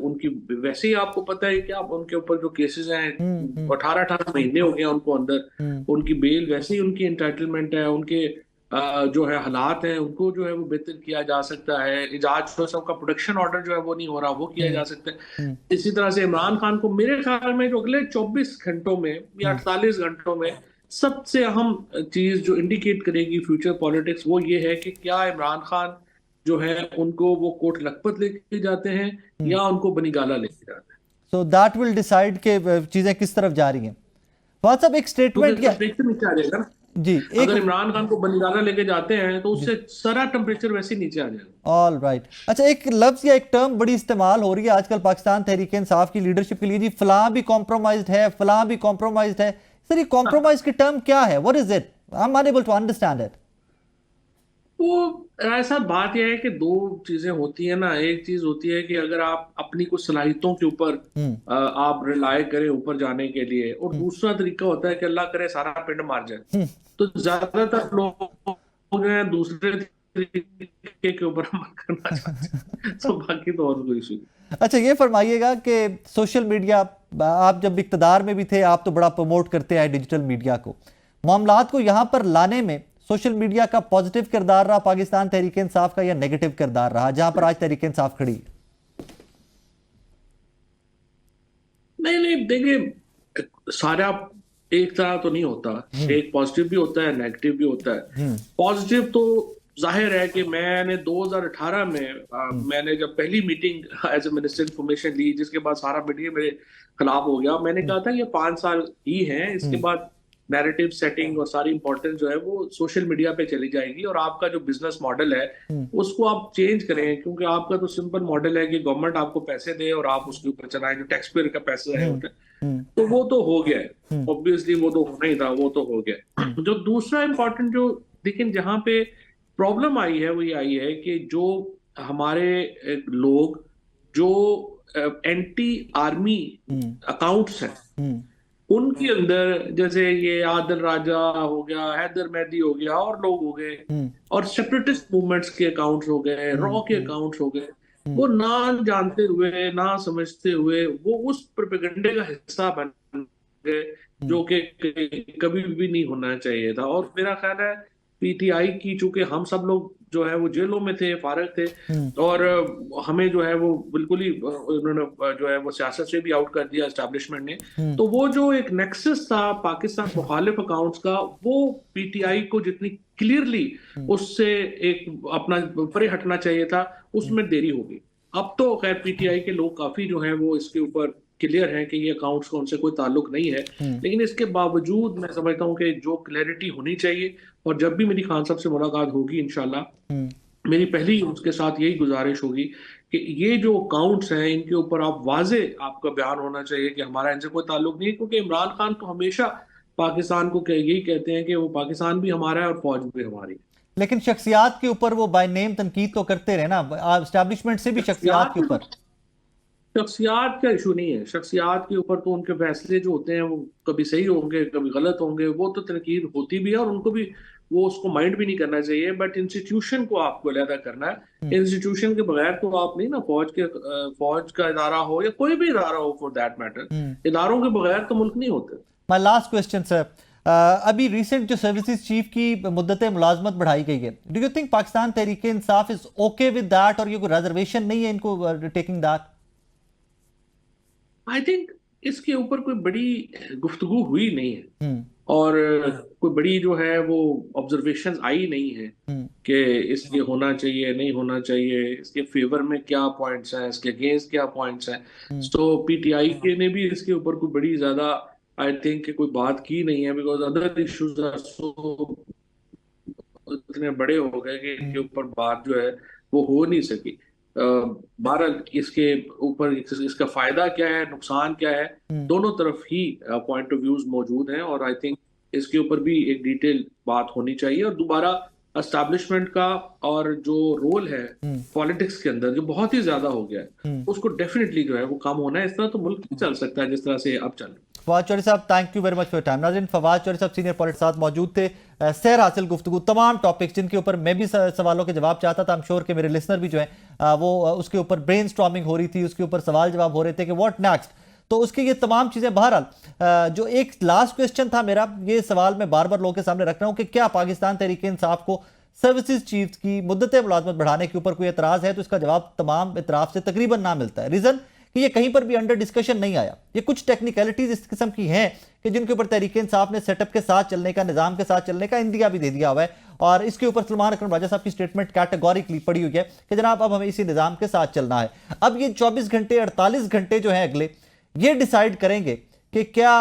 उनकी वैसे ही आपको पता है कि आप उनके ऊपर जो केसेस हैं 18-18 महीने हो गए उनको अंदर, उनकी बेल वैसे ही उनकी एंटाइटलमेंट है, उनके जो है हालात हैं उनको जो है वो बेहतर किया जा सकता है। एजाज साहब का प्रोडक्शन ऑर्डर जो है वो नहीं हो रहा, वो किया जा सकता है। इसी तरह से इमरान खान को मेरे ख्याल में जो अगले 24 घंटों में या 48 घंटों में सबसे अहम चीज जो इंडिकेट करेगी फ्यूचर पॉलिटिक्स, वो ये है कि क्या इमरान खान जो है उनको वो कोट लखपत लेके जाते हैं या उनको बनीगाला लेके जाते हैं। सो दैट विल डिसाइड के चीजें किस तरफ जा रही हैं। फवाद साहब एक स्टेटमेंट क्या नीचे आ जाएगा ना जी, अगर इमरान खान को बनीगाला लेके जाते हैं तो उससे सारा टेम्परेचर वैसे ही नीचे आ जाएगा। All right. अच्छा, एक लफ्ज या एक टर्म बड़ी इस्तेमाल हो रही है आजकल पाकिस्तान तहरीक इंसाफ की लीडरशिप के लिए जी, फलां भी कॉम्प्रोमाइज्ड है, फलां भी कॉम्प्रोमाइज्ड है। सर ये कॉम्प्रोमाइज की टर्म क्या है? What is it? I am unable to understand it. वो ऐसा बात यह है कि दो चीजें होती है ना। एक चीज होती है कि अगर आप अपनी कुछ सलाहियतों के ऊपर आप रिलाय करें ऊपर जाने के लिए, और दूसरा तरीका होता है कि अल्लाह करे सारा पिंड मार जाए। तो ज्यादातर लोग हैं दूसरे तरीके के ऊपर अमल करना चाहते हैं। तो बाकी तो और कोई इशू। अच्छा, ये फरमाइएगा कि सोशल मीडिया, आप जब इक्तदार में भी थे आप तो बड़ा प्रमोट करते हैं डिजिटल मीडिया को, मामलात को यहां पर लाने में सोशल मीडिया का पॉजिटिव किरदार रहा पाकिस्तान तहरीक इंसाफ का, या नेगेटिव किरदार रहा जहां पर आज तहरीक इंसाफ खड़ी? नहीं देखिए, सारा एक तरह तो नहीं होता। एक पॉजिटिव भी होता है, नेगेटिव भी होता है। पॉजिटिव तो जाहिर है कि मैंने 2018 में मैंने जब पहली meeting as a minister information ली, जिसके बाद सारा मीडिया मेरे खिलाफ हो गया, मैंने कहा था ये 5 साल ही हैं, इसके बाद नैरेटिव सेटिंग और सारी इंपॉर्टेंस जो है वो सोशल मीडिया पे चली जाएगी, और आपका जो बिजनेस मॉडल है उसको आप चेंज करें। क्योंकि आपका तो सिंपल मॉडल है कि गवर्नमेंट आपको पैसे दे और आप उसके ऊपर चलाएं, जो टैक्स पेयर का पैसा है तो वो तो हो गया है। ऑब्वियसली वो तो होना ही था, वो तो हो गया। जो दूसरा इंपॉर्टेंट जो लेकिन जहां पे प्रॉब्लम आई है वो ये आई है कि जो हमारे लोग जो एंटी आर्मी अकाउंट्स हैं उनके अंदर, जैसे ये आदिल राजा हो गया, हैदर मेहदी हो गया और लोग हो गए, और सेपरेटिस्ट मूवमेंट्स के अकाउंट्स हो गए, रॉ के अकाउंट्स हो गए, वो ना जानते हुए ना समझते हुए वो उस प्रोपेगेंडे का हिस्सा बन गए जो कि कभी भी नहीं होना चाहिए था। और मेरा ख्याल है पीटीआई की, चूंकि हम सब लोग जो है वो जेलों में थे, फारग थे, और हमें जो है वो बिल्कुल ही उन्होंने जो है वो सियासत से भी आउट कर दिया एस्टैब्लिशमेंट ने। तो वो जो एक नेक्सस था पाकिस्तान मुखालिफ अकाउंट्स का, वो पीटीआई को जितनी क्लियरली उससे एक अपना परे हटना चाहिए था, उसमें देरी हो गई। अब तो खैर पीटीआई के लोग काफी जो है वो इसके ऊपर क्लियर है कि ये अकाउंट्स का उनसे कोई ताल्लुक नहीं है। लेकिन इसके बावजूद मैं समझता हूँ कि जो क्लैरिटी होनी चाहिए, और जब भी मेरी खान साहब से मुलाकात होगी इंशाल्लाह, मेरी पहली उसके साथ यही गुजारिश होगी कि ये जो अकाउंट्स हैं इनके ऊपर आप वाजे आपका बयान होना चाहिए कि हमारा इनसे कोई ताल्लुक नहीं है। क्योंकि इमरान खान तो हमेशा पाकिस्तान को यही कहते हैं कि वो पाकिस्तान भी हमारा है और फौज भी हमारी। लेकिन शख्सियात के ऊपर वो बाय नेम तनकीद तो करते रहे ना, एस्टैब्लिशमेंट से भी शख्सियात के ऊपर। शख्सियात का इशू नहीं है, शख्सियात के ऊपर तो उनके फैसले जो होते हैं वो कभी सही होंगे कभी गलत होंगे, वो तो तनकीद होती भी है और उनको भी वो उसको माइंड भी नहीं करना चाहिए। बट इंस्टीट्यूशन को आपको अलहदा करना है। इंस्टीट्यूशन के बगैर तो आप नहीं ना, फौज का इदारा हो या कोई भी इदारा हो फॉर दैट मैटर, इदारों के बगैर तो मुल्क नहीं होते। माय लास्ट क्वेश्चन सर, अभी रिसेंट जो सर्विसेज चीफ की मुद्दत मुलाजमत बढ़ाई गई है, do you think Pakistan Tehreek Insaf is okay with that, और ये कोई रिजर्वेशन नहीं है इनको टेकिंग दैट? आई थिंक इसके ऊपर कोई बड़ी गुफ्तगू हुई नहीं है, और कोई बड़ी जो है वो ऑब्जर्वेशन आई नहीं है कि इसके होना चाहिए नहीं होना चाहिए, इसके फेवर में क्या पॉइंट्स हैं, इसके अगेंस्ट क्या पॉइंट्स हैं। तो पीटीआई के ने भी इसके ऊपर कोई बड़ी ज्यादा आई थिंक कोई बात की नहीं है, because other issues are so इतने बड़े हो गए कि इनके ऊपर बात जो है वो हो नहीं सकी। बहरहाल इसके ऊपर इसका फायदा क्या है, नुकसान क्या है, दोनों तरफ ही पॉइंट ऑफ व्यूज मौजूद हैं। और आई थिंक इसके ऊपर भी एक डिटेल बात होनी चाहिए। और दोबारा एस्टैब्लिशमेंट का और जो रोल है पॉलिटिक्स के अंदर जो बहुत ही ज्यादा हो गया है, उसको डेफिनेटली जो है वो कम होना है। इस तरह तो मुल्क नहीं चल सकता है जिस तरह से अब चल। फवाद चौधरी साहब, thank you very much for time. नाज़रीन, फवाद चौधरी साहब सीनियर पॉलिटिक्स साथ मौजूद थे। सैर हासिल गुफ्तगू, तमाम टॉपिक्स जिनके ऊपर मैं भी सवालों के जवाब चाहता था, आई एम श्योर कि मेरे लिसनर भी जो है वो उसके ऊपर ब्रेन स्टॉर्मिंग हो रही थी, उसके ऊपर सवाल जवाब हो रहे थे कि व्हाट नेक्स्ट। तो उसके ये तमाम चीज़ें, बहरहाल जो एक लास्ट क्वेश्चन था मेरा, ये सवाल मैं बार बार लोगों के सामने रख रहा हूँ कि क्या पाकिस्तान तहरीक इंसाफ को सर्विसेज चीफ की मुद्दत मुलाजमत बढ़ाने के ऊपर कोई एतराज़ है? तो इसका जवाब तमाम इतराफ से तकरीबन ना मिलता है। रीज़न कि ये कहीं पर भी अंडर डिस्कशन नहीं आया। ये कुछ टेक्निकलिटीज इस किस्म की हैं कि जिनके ऊपर तहरीक इंसाफ ने सेटअप के साथ चलने का, निज़ाम के साथ चलने का इंदिया भी दे दिया हुआ है। और इसके ऊपर सलमान अकरम राजा साहब की स्टेटमेंट कैटेगोरिकली पड़ी हुई है कि जनाब अब हमें इसी निज़ाम के साथ चलना है। अब ये 24 घंटे 48 घंटे जो है अगले, ये डिसाइड करेंगे कि क्या,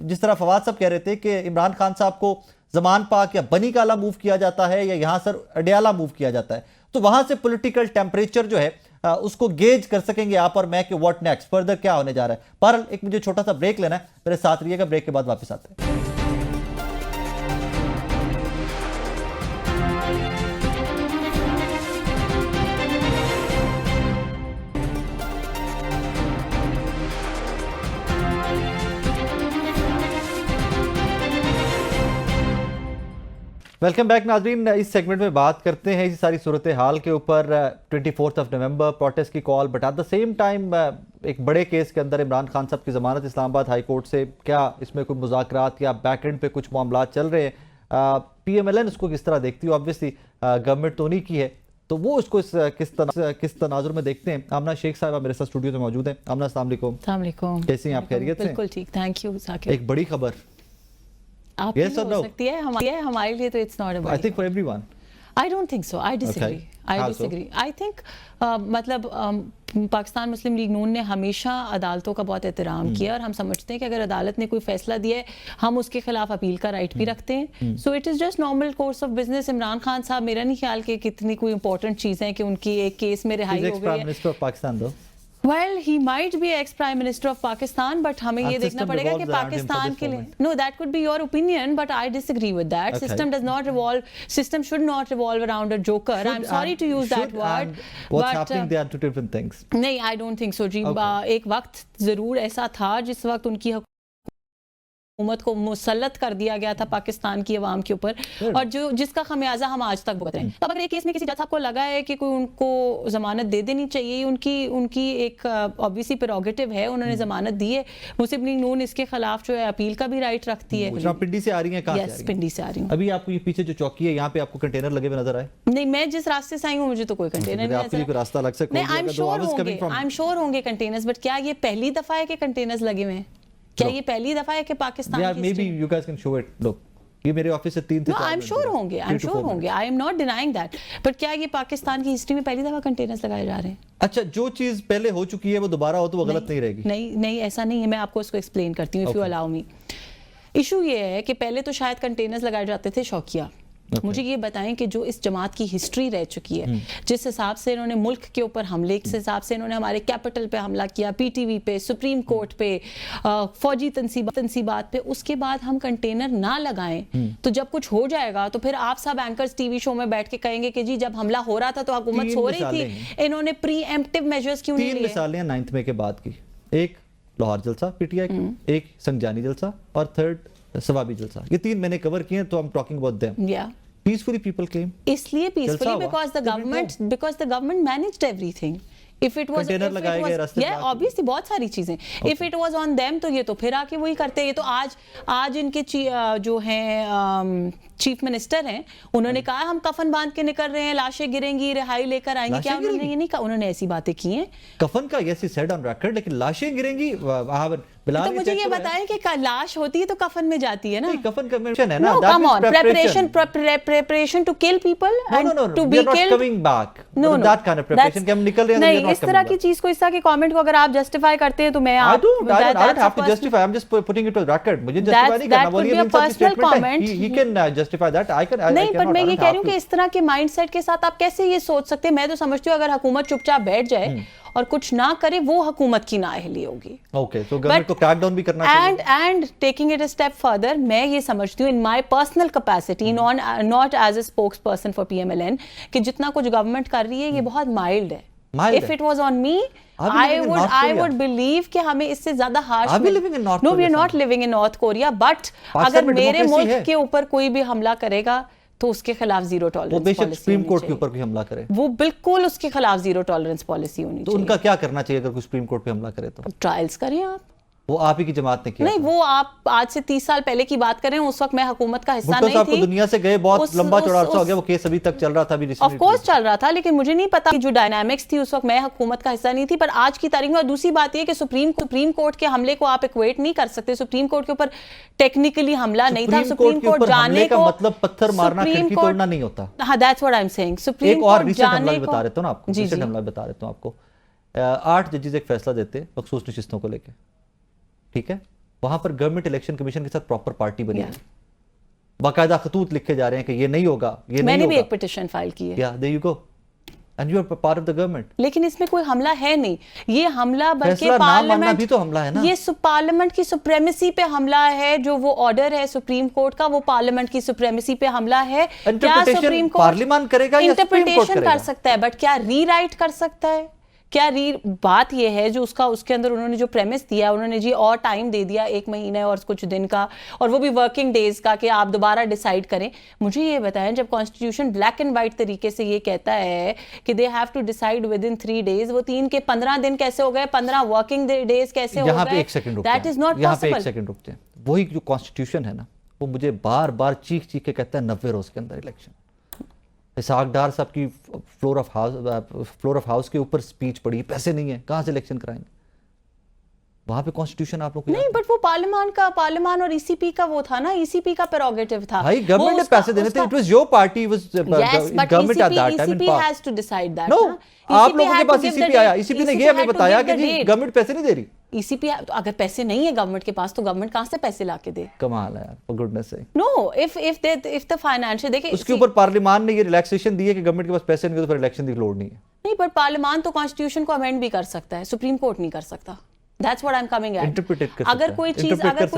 जिस तरह फवाद साहब कह रहे थे कि इमरान खान साहब को जमान पाक या बनी काला मूव किया जाता है या यहाँ सर अडियाला मूव किया जाता है, तो वहां से पॉलिटिकल टेम्परेचर जो है उसको गेज कर सकेंगे आप और मैं कि व्हाट नेक्स्ट, फर्दर क्या होने जा रहा है। पर एक मुझे छोटा सा ब्रेक लेना है, मेरे साथ रहिएगा, ब्रेक के बाद वापस आते हैं। वेलकम बैक नाजरीन। इस सेगमेंट में बात करते हैं इसी सारी सूरत हाल के ऊपर। 24 नवंबर प्रोटेस्ट की call, but at the same time एक बड़े केस के अंदर इमरान खान साहब की जमानत इस्लामाबाद हाई कोर्ट से, क्या इसमें कोई मुज़ाकरात या बैक एंड पे कुछ मामला चल रहे हैं? PMLN उसको किस तरह देखती है? ऑब्वियसली गवर्नमेंट तो नहीं की है, तो वो उसको किस तनाजुर में देखते हैं? आमना शेख साहब मेरे साथ स्टूडियो में मौजूद हैं। आमना, अस्सलाम वालेकुम, कैसी हैं आप? खैरियत से? बिल्कुल ठीक, थैंक यू साकिब। एक बड़ी खबर आप yes हो सकती है, हमारे लिए तो इट्स नॉट अ बड़ी। I think for everyone. I don't think so, I disagree. I think मतलब पाकिस्तान मुस्लिम लीग नून ने हमेशा अदालतों का बहुत एहतराम किया और हम समझते हैं कि अगर अदालत ने कोई फैसला दिया है, हम उसके खिलाफ अपील का राइट भी रखते हैं। So it is just normal course of business. Imran Khan साहब, मेरा नहीं ख्याल कि कितनी कोई इंपॉर्टेंट चीज़ है कि उनकी एक केस में रिहाई हो गई है। Well, he might be ex-Prime Minister of Pakistan, but हमें ये देखना पड़ेगा कि पाकिस्तान के लिए, no, that could be your opinion, but I disagree with that. Okay. System should not revolve around a joker. I'm sorry to use that word. What's happening? They are two different things. नहीं, I don't think so जी। एक वक्त जरूर ऐसा था जिस वक्त उनकी हुकूमत को मुसल्लत कर दिया गया था पाकिस्तान की अवाम के ऊपर, और जो जिसका खमियाजा हम आज तक भुगत रहे हैं। तो अगर एक केस में किसी जज साहब को लगा है कि कोई उनको जमानत दे देनी चाहिए, उनकी एक ऑब्वियसली प्रेरोगेटिव है, उन्होंने जमानत दी है। मुस्लिम लीग नून इसके खिलाफ जो है अपील का भी राइट रखती है। पिंडी से आ रही है? यस, पिंडी से आ रही हूँ। अभी आपको ये पीछे जो चौकी है, यहाँ पे आपको कंटेनर लगे हुए नजर आए? नहीं, मैं जिस रास्ते से आई हूँ मुझे तो कोई कंटेनर नहीं नजर। रास्ता लग सकता है, आई एम श्योर होंगे कंटेनर्स, बट क्या ये पहली दफा है कि कंटेनर्स लगे हुए हैं? क्या ये पहली दफा है कि Pakistan maybe you guys can show it. Look, ये मेरे ऑफिस से 3 से 4 I'm sure होंगे, I am not denying that. But क्या ये पाकिस्तान की हिस्ट्री में पहली दफा कंटेनर्स लगाए जा रहे हैं? अच्छा, जो चीज पहले हो चुकी है वो दोबारा हो तो वो गलत नहीं रहेगी? नहीं, ऐसा नहीं है। मैं आपको इसको एक्सप्लेन करती हूँ, if you allow me. Issue ये है कि पहले तो शायद कंटेनर्स लगाए जाते थे शौकिया। मुझे ये बताएं कि जो इस जमात की हिस्ट्री रह चुकी है, जिस हिसाब से इन्होंने मुल्क के ऊपर हमले, जिस हिसाब से इन्होंने हमारे कैपिटल पे हमला किया, PTV पे, सुप्रीम कोर्ट पे, फौजी तंसीबात पे, उसके बाद हम कंटेनर ना लगाएं तो जब कुछ हो जाएगा तो फिर आप सब एंकर्स टीवी शो में बैठ के कहेंगे कि जी जब हमला हो रहा था तो हुकूमत सो रही थी, इन्होंने प्री एम्प्टिव मेजर्स क्यों नहीं लिए? 3 मिसालें 9 मई के बाद की, एक लाहौर जलसा PTI की, एक संजानी जलसा और थर्ड सवाबी जलसा। ये 3 मैंने कवर किए, तो I am talking about them. Peacefully people came. इसलिए peacefully because the government managed everything. If it was, obviously बहुत सारी चीजें। If it was on them, तो ये तो फिर आके वही करते हैं। ये तो आज इनके जो हैं चीफ मिनिस्टर हैं, उन्होंने कहा हम कफन बांध के निकल रहे हैं, लाशें गिरेंगी, रिहाई लेकर आएंगे। क्या उन्होंने ये नहीं कहा? उन्होंने ऐसी बातें की हैं। कफन का yes he said on record, लेकिन लाशें गिरेंगी। तो मुझे ये बताएं कि लाश होती है तो कफन में जाती है ना? कफन का मेंशन है ना? No, come on, preparation to kill people and to be killed. We are not coming back. No, that kind of preparation कि हम निकल रहे हैं। नहीं, इस तरह की चीज को, इस तरह के कमेंट को अगर आप जस्टिफाई करते हैं तो मैं I don't have to justify. I'm just putting it on record. मुझे justify नहीं करना। That could be a personal comment. He can justify justify that. I can. नहीं, पर मैं ये कह रही हूँ कि कि इस तरह के माइंडसेट के साथ आप कैसे ये सोच सकते हैं? मैं तो समझती हूँ अगर हुकूमत चुपचाप बैठ जाए और कुछ ना करे, वो हुकूमत की नाअहली होगी। ओके, तो गवर्नमेंट को क्रैक डाउन भी करना चाहिए। And taking it a step further, मैं ये समझती हूँ in my personal capacity, not as a spokesperson for PMLN, कि जितना कुछ गवर्नमेंट कर रही है ये बहुत माइल्ड है। If it was on me, I would believe कि हमें इससे ज्यादा harsh। Are we living in North Korea? No, we are not living in North Korea. But अगर मेरे मुल्क के ऊपर कोई भी हमला करेगा तो उसके खिलाफ जीरो टॉलरेंस वो बेशक सुप्रीम कोर्ट के ऊपर भी हमला करे, वो बिल्कुल उसके खिलाफ जीरो टॉलरेंस पॉलिसी होनी चाहिए। तो उनका क्या करना चाहिए अगर कोई सुप्रीम कोर्ट पे हमला करे? तो ट्रायल्स करें आप। वो आप ही की जमात ने किया? नहीं, वो आप आज से 30 साल पहले की बात कर रहे हैं, उस वक्त मैं हुकूमत का हिस्सा नहीं थी। दुनिया से गए, बहुत लंबा चौड़ा अरसा हो गया, वो केस अभी तक चल रहा था, अभी ऑफ कोर्स चल रहा था, लेकिन मुझे नहीं पता कि जो डायनामिक्स थी उस वक्त मैं हुकूमत का हिस्सा नहीं थी। पर आज की तारीख में, और दूसरी बात यह कि सुप्रीम कोर्ट के हमले को आप इक्वेट नहीं कर सकते। सुप्रीम कोर्ट के ऊपर टेक्निकली हमला नहीं था। सुप्रीम कोर्ट जाने का मतलब पत्थर मारना, खिड़की तोड़ना नहीं होता। हाँ, that's what I am saying. Supreme court जाने को बता रहे हो ना आपको, रिसेंट हमला बता रहे हो आपको। 8 जजेस एक फैसला देते मखसूस नशिस्तों को लेकर, ठीक है? वहां पर गवर्नमेंट इलेक्शन कमीशन के साथ प्रॉपर पार्टी बनी है, बाकायदा खतूत लिखे जा रहे हैं कि ये नहीं होगा, ये नहीं होगा। मैंने भी एक पिटीशन फाइल की है। Yeah, there you go. And you are part of the government. लेकिन इसमें कोई हमला है नहीं। ये हमला बल्कि पार्लियामेंट भी तो हमला है ना। ये पार्लियामेंट की सुप्रीमेसी पे हमला है। जो वो ऑर्डर है सुप्रीम कोर्ट का, वो पार्लियामेंट की सुप्रीमेसी पे हमला है। क्या सुप्रीम कोर्ट पार्लियामेंट करेगा या सुप्रीम कोर्ट करेगा? कर सकता है, बट क्या रीराइट कर सकता है? क्या बात यह है जो उसके अंदर उन्होंने जो प्रेमिस दिया, उन्होंने जी और टाइम दे दिया 1 महीने और कुछ दिन का, और वो भी वर्किंग डेज का, कि आप दोबारा डिसाइड करें। मुझे ये बताएं, जब कॉन्स्टिट्यूशन ब्लैक एंड व्हाइट तरीके से ये कहता है कि they have to decide within 3 days, वो 3 के 15 दिन कैसे हो गए? 15 वर्किंग डेज कैसे हो गए? यहाँ पे 1 सेकंड रुकते हैं, that is not possible. 1 second रुकते हैं। वही जो कॉन्स्टिट्यूशन है ना, वो मुझे बार बार चीख के कहता है 90 रोज के अंदर इलेक्शन। इसहाक डार साहब की फ्लोर ऑफ हाउस के ऊपर स्पीच पड़ी, पैसे नहीं है, कहां से इलेक्शन कराएंगे? वहां पे कॉन्स्टिट्यूशन आप लोग नहीं, बट वो पार्लियामान और ECP का वो था ना, ECP का प्रेरोगेटिव था। भाई गवर्नमेंट ने पैसे देने थे, it was your party, was government at that time. ECP has to decide that. No, आप लोगों के पास ECP आया, ECP ने ये हमें बताया कि जी गवर्नमेंट पैसे नहीं दे रही। ECP तो अगर पैसे नहीं है गवर्नमेंट के पास, तो गवर्नमेंट कहां से पैसे लाके दे? कमाल है यार, for goodness sake. No, if the financial, देखिए उसके ऊपर पार्लियामान ने ये रिलैक्सेशन दी है कि गवर्नमेंट के पास पैसे नहीं है तो फिर इलेक्शन की लोड़ नहीं है। नहीं, पर पार्लियामान तो कॉन्स्टिट्यूशन को अमेंड भी कर सकता है, सुप्रीम कोर्ट नहीं कर सकता। That's what I'm coming at. अगर कोई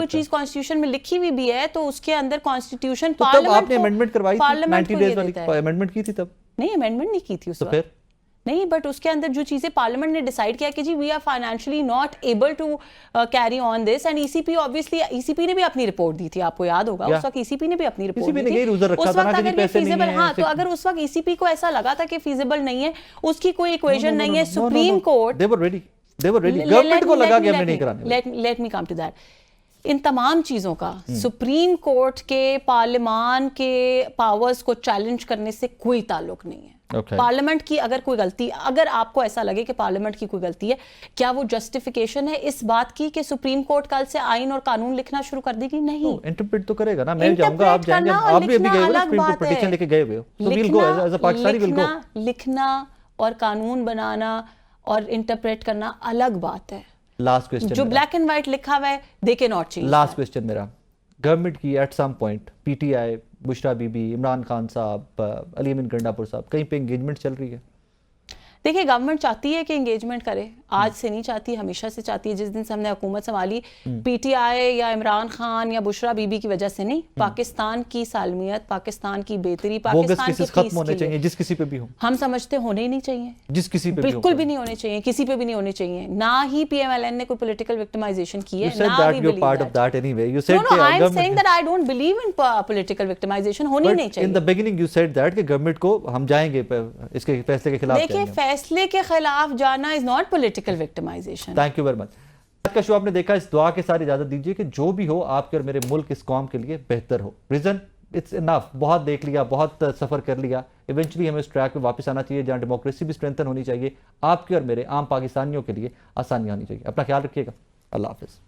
चीज कॉन्स्टिट्यूशन में लिखी हुई भी है, तो उसके अंदर कॉन्स्टिट्यूशन पार्लियामेंट आपने अमेंडमेंट करवाई थी 90 डेज वाली, अमेंडमेंट की थी तब? नहीं, अमेंडमेंट नहीं की थी उस वक्त। नहीं, बट उसके अंदर जो चीजें पार्लियामेंट ने डिसाइड किया कि जी we are financially not able to carry on this, and ECP obviously, ECP ने भी अपनी रिपोर्ट दी थी, आपको याद होगा। उस वक्त ECP ने भी अपनी रिपोर्ट दी थी। उस वक्त अगर ये फीजिबल, हाँ, तो अगर उस वक्त ECP को ऐसा लगा था कि फीजिबल नहीं है, उसकी कोई इक्वेशन नहीं है, सुप्रीम कोर्ट गवर्नमेंट को लगा कि हमने नहीं कराने। Let me come to that. इन तमाम चीजों का सुप्रीम कोर्ट के पार्लियामान के पावर्स को चैलेंज करने से कोई ताल्लुक नहीं है। पार्लियामेंट की अगर कोई गलती, अगर आपको ऐसा लगे कि पार्लियामेंट की कोई गलती है, क्या वो जस्टिफिकेशन है इस बात की कि सुप्रीम कोर्ट कल से आइन और कानून लिखना शुरू कर देगी? नहीं, इंटरप्रेट तो करेगा ना। मैं जाऊंगा, आप जाएंगे, आप भी अभी गए हो सुप्रीम कोर्ट पिटीशन लेके गए हुए हो, so we will go as a Pakistani, will go. लिखना और कानून बनाना और इंटरप्रेट करना अलग बात है। लास्ट क्वेश्चन, जो ब्लैक एंड व्हाइट लिखा हुआ है they can not change. Last question मेरा, गवर्नमेंट की at some point PTI, Bushra Bibi, Imran Khan Sahab, Ali अमीन गंडापुर साहब, कहीं पे एंगेजमेंट चल रही है? देखिए, गवर्नमेंट चाहती है कि एंगेजमेंट करे, आज से नहीं चाहती, हमेशा से चाहती है। जिस दिन से हमने हुकूमत संभाली, PTI या इमरान खान या बुशरा बीबी की वजह से नहीं, पाकिस्तान की सालमियत, पाकिस्तान की बेहतरी, पाकिस्तान के खत्म होने चाहिए, जिस किसी पे भी हो। हम समझते होने ही नहीं चाहिए, जिस किसी पे बिल्कुल भी नहीं होने चाहिए, किसी पे भी नहीं होने चाहिए। ना ही PMLN ने कोई पॉलिटिकल विक्टिमाइजेशन की है, ना ही you're part of that anyway. You said no, I'm saying that I don't believe in political victimization, होनी नहीं चाहिए। In the beginning you said that कि गवर्नमेंट को हम जाएंगे इसके फैसले के खिलाफ। देखिए, फैसले के खिलाफ जाना is not political victimisation. Thank you very much. आज का शो आपने देखा, इस दुआ के साथ इजाजत दीजिए कि जो भी हो आपके और मेरे मुल्क, इस कौम के लिए बेहतर हो। रीजन इट्स इनफ, बहुत देख लिया, बहुत सफर कर लिया, इवेंचुअली हमें उस ट्रैक पे वापस आना चाहिए जहां डेमोक्रेसी भी स्ट्रेंथन होनी चाहिए, आपके और मेरे आम पाकिस्तानियों के लिए आसानी होनी चाहिए। अपना ख्याल रखिएगा, अल्लाह हाफिज।